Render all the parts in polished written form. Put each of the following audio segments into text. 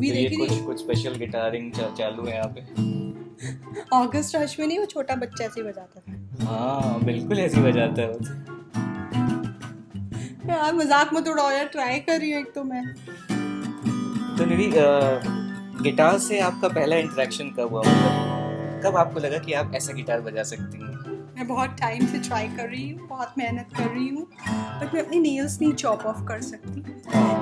Movie तो ये देखी थी कुछ स्पेशल गिटारिंग चालू है यहाँ पे। ऑगस्ट रश में, नहीं वो छोटा बच्चा ऐसे ही बजाता था। हाँ बिल्कुल ऐसी बजाता है वो। यार मजाक मत उड़ाओ यार, ट्राई कर रही हूँ एक तो मैं। तो निधि, गिटार से आपका पहला इंटरेक्शन कब हुआ, मतलब कब आपको लगा कि आप ऐसा गिटार बजा सकती हैं? मैं बहुत टाइम से ट्राई कर रही हूँ, बहुत मेहनत कर रही हूँ, बट मैं अपनी नेल्स नहीं चॉप ऑफ कर सकती,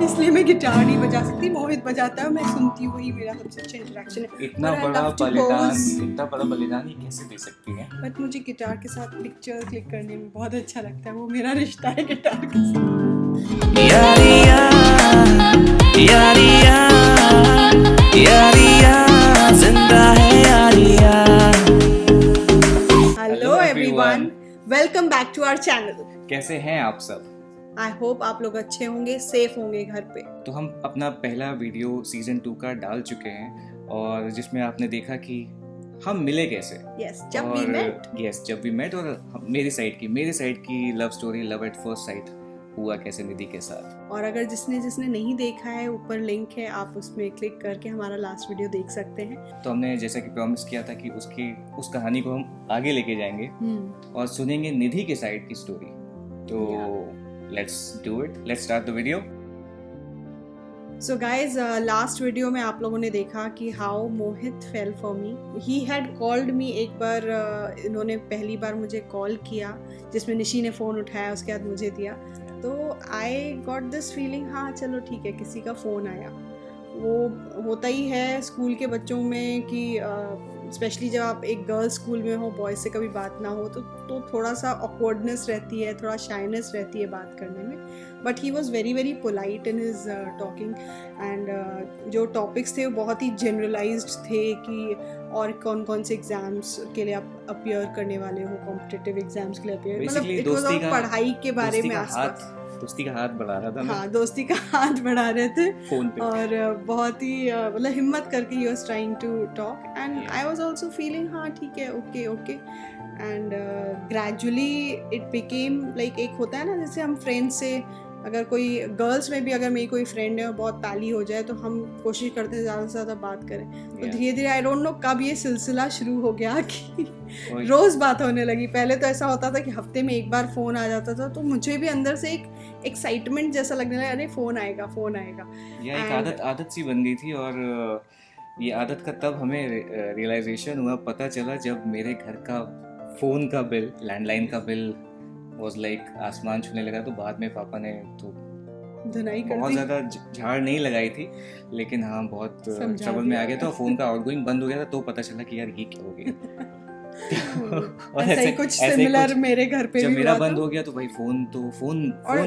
इसलिए मैं गिटार नहीं बजा सकती। मोहित बजाता है, मैं सुनती हूँ, वही मेरा सबसे अच्छा इंटरेक्शन है। इतना But I बड़ा love to बलिदान, pose. इतना बड़ा बलिदान ये कैसे दे सकती हैं? बट मुझे गिटार के साथ पिक्चर क्लिक करने में बहुत अच्छा लगता है, वो मेरा रिश्ता है गिटार के साथ। यारिया यारिया यारिया जिंदा है यारिया। Hello everyone, welcome back to our channel. कैसे हैं आप सब? आई होप आप लोग अच्छे होंगे, सेफ होंगे घर पे। तो हम अपना पहला वीडियो सीजन 2 का डाल चुके हैं, और जिसमें आपने देखा कि हम मिले कैसे। जब वी मेट, और मेरी साइड की love story, love at first sight हुआ कैसे निधि के साथ। और अगर जिसने नहीं देखा है, ऊपर लिंक है, आप उसमें क्लिक करके हमारा लास्ट वीडियो देख सकते हैं। तो हमने जैसा कि प्रॉमिस किया था कि उस कहानी को हम आगे लेके जाएंगे और सुनेंगे निधि के साइड की स्टोरी। तो let's do it, let's start the video. So guys, last video में आप लोगों ने देखा कि how Mohit fail for me. He had called me एक बार, इन्होंने पहली बार मुझे कॉल किया, जिसमें निशी ने फ़ोन उठाया, उसके बाद मुझे दिया। तो आई गॉट दिस फीलिंग, हाँ चलो ठीक है, किसी का फ़ोन आया। वो होता ही है स्कूल के बच्चों में कि स्पेशली जब आप एक गर्ल्स स्कूल में हो, बॉयज़ से कभी बात ना हो, तो थोड़ा सा ऑकवर्डनेस रहती है, थोड़ा शाइनेस रहती है बात करने में। But he was very very polite in his talking, and जो टॉपिक्स थे वो बहुत ही जनरलाइज्ड थे कि और कौन कौन से एग्जाम्स के लिए आप अपीयर करने वाले हो, कॉम्पिटिटिव एग्जाम्स के लिए अपीयर, मतलब इट वाज ऑल पढ़ाई के बारे में आसपास। दोस्ती का हाथ बढ़ा रहा था ना? हाँ, दोस्ती का हाथ बढ़ा रहे थे फोन पे। और बहुत ही मतलब हिम्मत करके he was trying to talk, and I was also feeling हाँ ठीक है, okay okay. And gradually it became like, एक होता है ना जैसे हम फ्रेंड्स से, अगर कोई गर्ल्स में भी अगर मेरी कोई फ्रेंड है और बहुत ताली हो जाए तो हम कोशिश करते हैं ज़्यादा से ज़्यादा बात करें। तो धीरे धीरे आई डोंट नो कब ये सिलसिला शुरू हो गया कि रोज़ बात होने लगी। पहले तो ऐसा होता था कि हफ्ते में एक बार फ़ोन आ जाता था, तो मुझे भी अंदर से एक एक्साइटमेंट जैसा लगने लगा, अरे फ़ोन आएगा फ़ोन आएगा। यह एक आदत सी बन गई थी, और ये आदत का तब हमें रियलाइजेशन हुआ, पता चला जब मेरे घर का फ़ोन का बिल, लैंडलाइन का बिल was like आसमान छूने लगा। तो बाद में पापा ने तो धुनाई कर बहुत दी, ज़्यादा झाड़ नहीं लगाई थी, लेकिन हाँ बहुत ट्रबल में आ गया था। फ़ोन का आउटगोइंग बंद हो गया था, तो पता चला कि यार ये क्या हो गया। और ऐसा ही कुछ सिमिलर मेरे घर पे जब भी मेरा हुआ बंद था। हो गया तो भाई फोन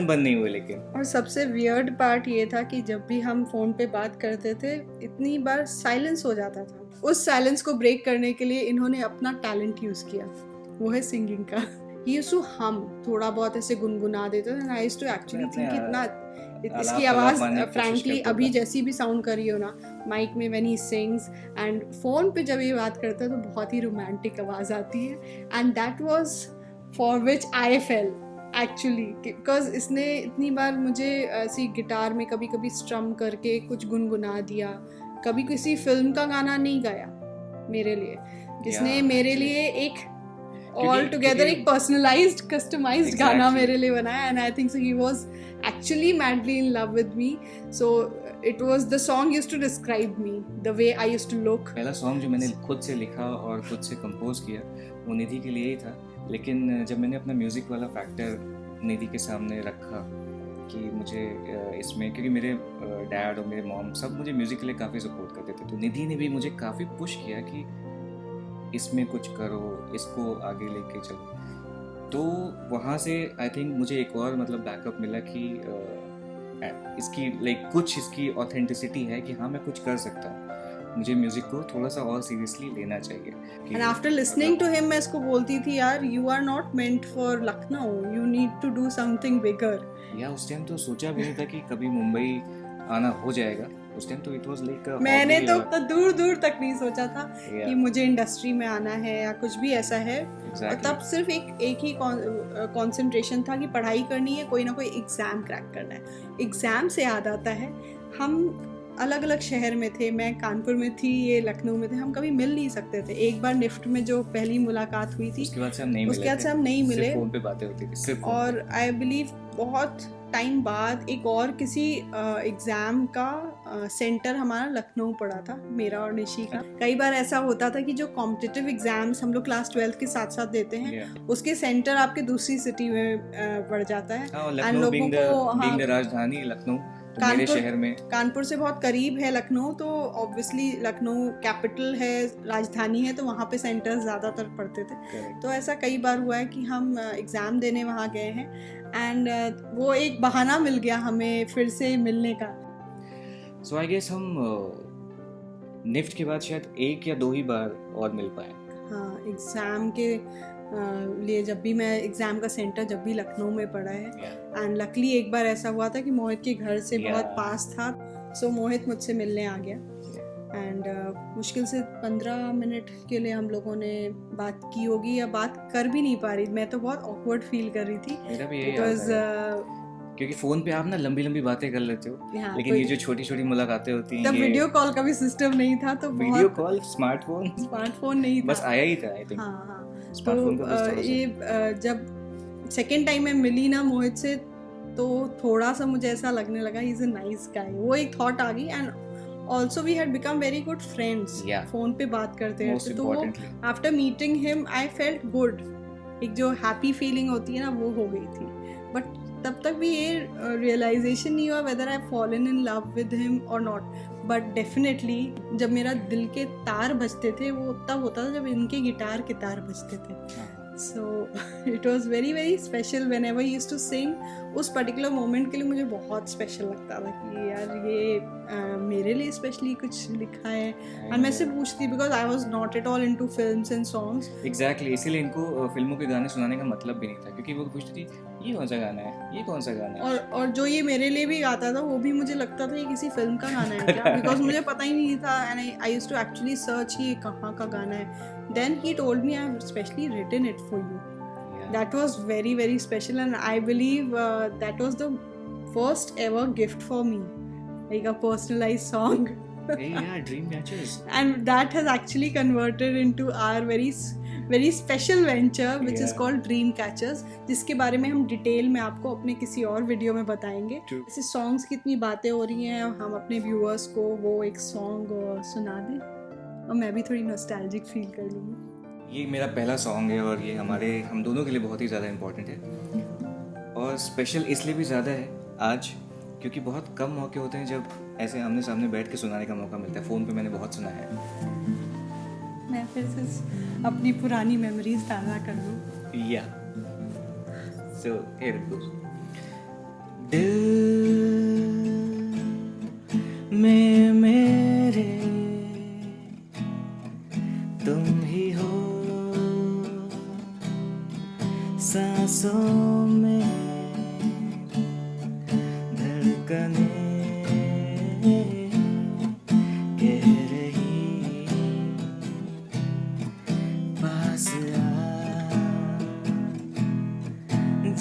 बंद नहीं हुए। लेकिन और सबसे वियर्ड पार्ट ये था कि जब भी हम फोन पे बात करते थे, इतनी बार साइलेंस हो जाता था। उस साइलेंस को ब्रेक करने के लिए इन्होंने अपना टैलेंट यूज किया, वो है सिंगिंग का। ही यूज्ड टू हम, थोड़ा बहुत ऐसे गुनगुना देते थे, I used to actually think कितना इसकी आवाज़ फ्रैंकली अभी जैसी भी साउंड कर रही हो ना माइक में, when he sings, and phone पे जब ये बात करता है तो बहुत ही रोमांटिक आवाज़ आती है। And that was for which I fail actually, because इसने इतनी बार मुझे ऐसी गिटार में कभी कभी स्ट्रम करके कुछ गुनगुना दिया, कभी किसी फिल्म का गाना नहीं गाया मेरे लिए, जिसने मेरे लिए एक ऑल टुगेदर एक पर्सनलाइज्ड कस्टमाइज्ड गाना मेरे लिए बनाया। And I think so he was actually madly in love with me, so it was the song used to describe me, the way I used to look. पहला song जो मैंने खुद से लिखा और खुद से कंपोज किया वो निधि के लिए ही था। लेकिन जब मैंने अपना म्यूज़िक वाला फैक्टर निधि के सामने रखा कि मुझे इसमें, क्योंकि मेरे डैड और मेरे मॉम सब मुझे म्यूज़िक के लिए काफ़ी सपोर्ट करते थे, तो निधि ने भी मुझे काफ़ी पुश किया कि इसमें कुछ करो, इसको आगे लेके चलो। तो वहाँ से आई थिंक मुझे एक और मतलब बैकअप मिला कि इसकी लाइक कुछ इसकी ऑथेंटिसिटी है कि हाँ मैं कुछ कर सकता हूँ, मुझे म्यूजिक को थोड़ा सा और सीरियसली लेना चाहिए। And after listening to him मैं इसको बोलती थी, यार you are not meant for Lucknow, you need to do something bigger. या उस टाइम तो सोचा भी नहीं था कि कभी मुंबई आना हो जाएगा। उस टाइम तो इट वाज लाइक मैंने तो दूर दूर तक नहीं सोचा था कि मुझे इंडस्ट्री में आना है या कुछ भी ऐसा है। और तब सिर्फ एक ही कंसंट्रेशन था कि पढ़ाई करनी है, कोई ना कोई एग्ज़ाम क्रैक करना है। एग्ज़ाम से याद आता है, हम अलग अलग शहर में थे, मैं कानपुर में थी, ये लखनऊ में थे, हम कभी मिल नहीं सकते थे। एक बार निफ्ट में जो पहली मुलाकात हुई थी, उसके बाद से हम नहीं उसके मिले बाद थे। से हम नहीं मिले। सिर्फ फोन पे बातें होती थी, सिर्फ फोन और पे। आई बिलीव बहुत टाइम बाद एक और किसी एग्ज़ाम का सेंटर हमारा लखनऊ पड़ा था, मेरा और निशी का। कई बार ऐसा होता था कि जो कॉम्पिटिटिव एग्ज़ाम्स हम लोग क्लास 12 के साथ साथ देते हैं, Yeah. उसके सेंटर आपके दूसरी सिटी में पड़ जाता है। हाँ, And लखनऊ लोगों being को the राजधानी लखनऊ, तो मेरे शहर में कानपुर से बहुत करीब है लखनऊ, तो ऑब्वियसली लखनऊ कैपिटल है, राजधानी है, तो वहाँ पे सेंटर्स ज़्यादातर पड़ते थे। Correct. तो ऐसा कई बार हुआ है कि हम एग्ज़ाम देने वहाँ गए हैं, एंड वो एक बहाना मिल गया हमें फिर से मिलने का। सो आई गेस हम निफ्ट के बाद शायद 1 या 2 ही बार और मिल पाए। हाँ, एग्ज़ाम के लिए जब भी मैं एग्ज़ाम का सेंटर जब भी लखनऊ में पड़ा है, Yeah. एंड लकली एक बार ऐसा हुआ था कि मोहित के घर से Yeah. बहुत पास था, सो मोहित मुझसे मिलने आ गया, एंड मुश्किल से 15 मिनट के लिए हम लोगों ने बात की होगी, या बात कर भी नहीं पा रही, मैं तो बहुत ऑकवर्ड फील कर रही थी मेरा भी यही बिकॉज हाल है। क्योंकि फोन पे आप ना लंबी लंबी बातें कर लेते हो, लेकिन ये जो छोटी छोटी मुलाकातें होती हैं, तब ये वीडियो कॉल का भी सिस्टम नहीं था, तो वीडियो कॉल, स्मार्टफोन स्मार्टफोन नहीं था, बस आया ही था आई थिंक। हाँ हाँ। स्मार्टफोन का बस तो थोड़ा सा। ये जब सेकेंड टाइम मैं मिली ना मोहित से, तो थोड़ा सा मुझे ऐसा लगने लगा he is a nice guy, वो एक थॉट आ गई, and also we had become very good friends. Yeah. Phone पे बात करते Most रहते, तो वो importantly. After meeting him I felt good, एक जो हैप्पी फीलिंग होती है ना, वो हो गई थी। बट तब तक भी ये रियलाइजेशन नहीं हुआ whether I fallen in love with him और नॉट, बट डेफिनेटली जब मेरा दिल के तार बजते थे, वो तब होता था जब इनके गिटार के तार बजते थे। So it was very very special whenever he used to sing. उस पर्टिकुलर मोमेंट के लिए मुझे बहुत स्पेशल लगता था कि यार ये मेरे लिए स्पेशली कुछ लिखा है, और मैं सिर्फ पूछती because I was not at all into films and songs. Exactly, इसीलिए इनको फिल्मों के गाने सुनाने का मतलब भी नहीं था, क्योंकि वो पूछती थी ये कौन सा गाना है, ये कौन सा गाना है। और जो ये मेरे लिए भी गाता था, वो भी मुझे लगता था ये किसी फिल्म का गाना है क्या, बिकॉज मुझे पता ही नहीं था, and I used to actually search ये कहाँ का गाना है। Then he told me I have specially written it for you. That was very very special, and I believe that was the first ever gift for me, like a personalized song. Hey, yeah, Dream Catchers. And that has actually converted into our very special venture which is Yeah. called Dream Catchers, जिसके बारे में हम detail में आपको अपने किसी और video में बताएंगे। True. ऐसे सॉन्ग्स की इतनी बातें हो रही हैं, हम अपने व्यूअर्स को वो एक सॉन्ग सुना दें, और मैं भी थोड़ी नॉस्टैल्जिक फील कर लूँगी। ये मेरा पहला सॉन्ग है, और ये हम दोनों के लिए बहुत ही ज़्यादा इम्पोर्टेंट है, और स्पेशल इसलिए भी ज़्यादा है आज क्योंकि बहुत कम मौके होते हैं जब ऐसे आमने सामने बैठ के सुनाने का मौका मिलता है। फ़ोन पे मैंने बहुत सुना है। मैं फिर से अपनी पुरानी मेमोरीज ताज़ा कर लूँ। या सो हियर इट गोस। दिल में मेरे तुम ही हो, सांसों में धड़कने कह रही, पास आ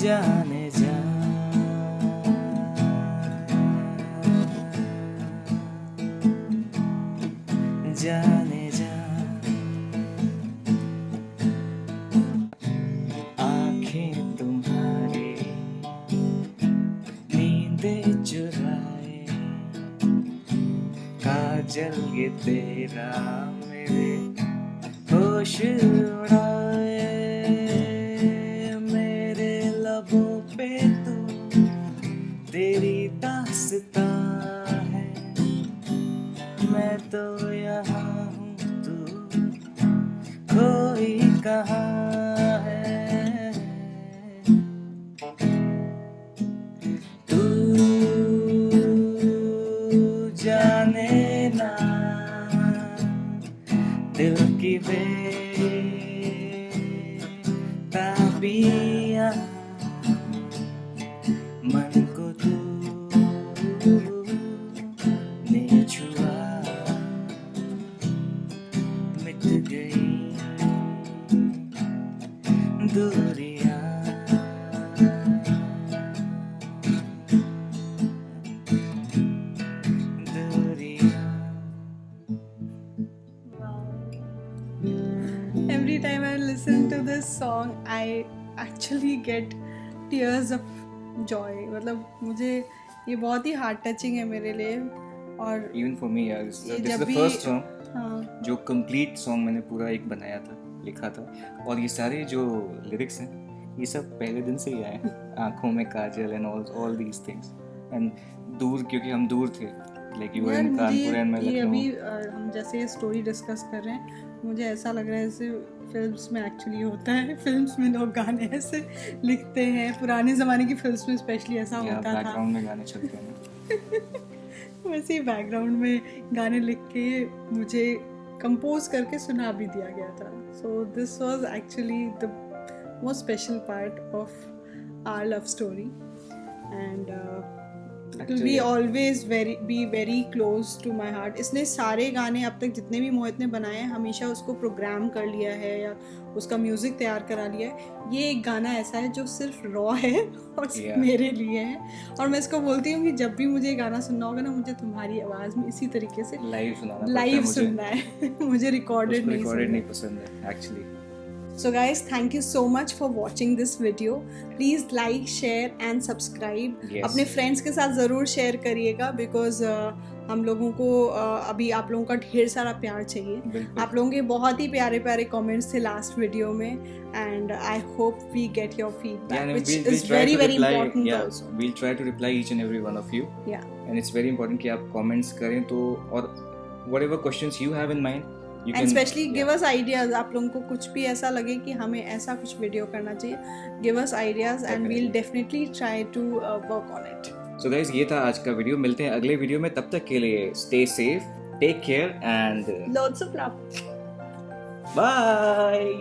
जाने जा। जाने जा, आँखें तुम्हारी नींदे चुराए, काजल ये तेरा मेरे होश उड़ाए, मेरे लबों पे तू तेरी दास्तां है, मैं तो यहाँ हूँ, तू कोई कहाँ है। तू जाने ना दिल की बेताबियाँ, मन को तू ने छुआ, मिट गई दूरियां। दूरियां। this song, I actually get tears of joy. मतलब मुझे ये बहुत ही हार्ट टचिंग है मेरे लिए. और इवन फॉर मी यार, दिस ये इज जब द भी फर्स्ट सॉन्ग हाँ जो कंप्लीट सॉन्ग मैंने पूरा एक बनाया था, लिखा था. और ये सारे जो लिरिक्स हैं ये सब पहले दिन से ही आए हैं. आंखों में काजल and all these things. And दूर, क्योंकि हम दूर थे, लाइक यू वर यार इन कानपुर एंड मैं ये अभी लखनऊ. हम जैसे स्टोरी डिस्कस कर रहे हैं, मुझे ऐसा लग रहा है जैसे फिल्म्स में एक्चुअली होता है. फिल्म्स में लोग गाने ऐसे लिखते हैं, पुराने ज़माने की फिल्म्स में स्पेशली ऐसा या होता था. बैकग्राउंड में गाने चलते हैं. वैसे ही बैकग्राउंड में गाने लिख के मुझे कंपोज करके सुना भी दिया गया था. So this was actually the most special part of our love story. And it will be Actually, always very close to my heart. इसने सारे गाने अब तक जितने भी मोहित ने बनाए हैं हमेशा उसको प्रोग्राम कर लिया है या उसका म्यूजिक तैयार करा लिया है. ये एक गाना ऐसा है जो सिर्फ रॉ है और सिर्फ Yeah. मेरे लिए है. और मैं इसको बोलती हूँ कि जब भी मुझे ये गाना सुनना होगा ना, मुझे तुम्हारी आवाज़ में इसी तरीके से लाइव सुनाना पड़ता है लाइव मुझे. सुनना है. मुझे रिकॉर्डेड नहीं रिकॉर्डेड सुनना. नहीं पसंद है actually. So guys, thank you so much for watching this video. Please like, share and subscribe. Yes. अपने फ्रेंड्स के साथ ज़रूर शेयर करिएगा बिकॉज हम लोगों को अभी आप लोगों का ढेर सारा प्यार चाहिए. बिल्कुल. आप लोगों के बहुत ही प्यारे प्यारे कमेंट्स थे लास्ट वीडियो में and I hope we get your feedback which is very very important also. We'll try to reply each and every one of you. Yeah. And it's very important कि आप comments करें तो, और whatever questions you have in mind, you and can specially yeah. Give us ideas. आप लोगों को कुछ भी ऐसा लगे कि हमें ऐसा कुछ वीडियो करना चाहिए, give us ideas and we'll definitely try to work on it. So guys, ये था आज का वीडियो. मिलते हैं अगले वीडियो में. तब तक के लिए stay safe, take care and Loads of love. bye.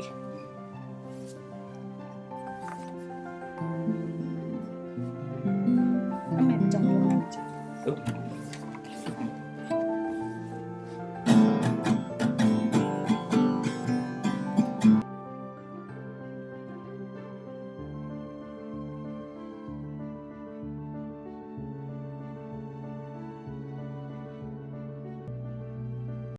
मैं जाऊंगी. Oh.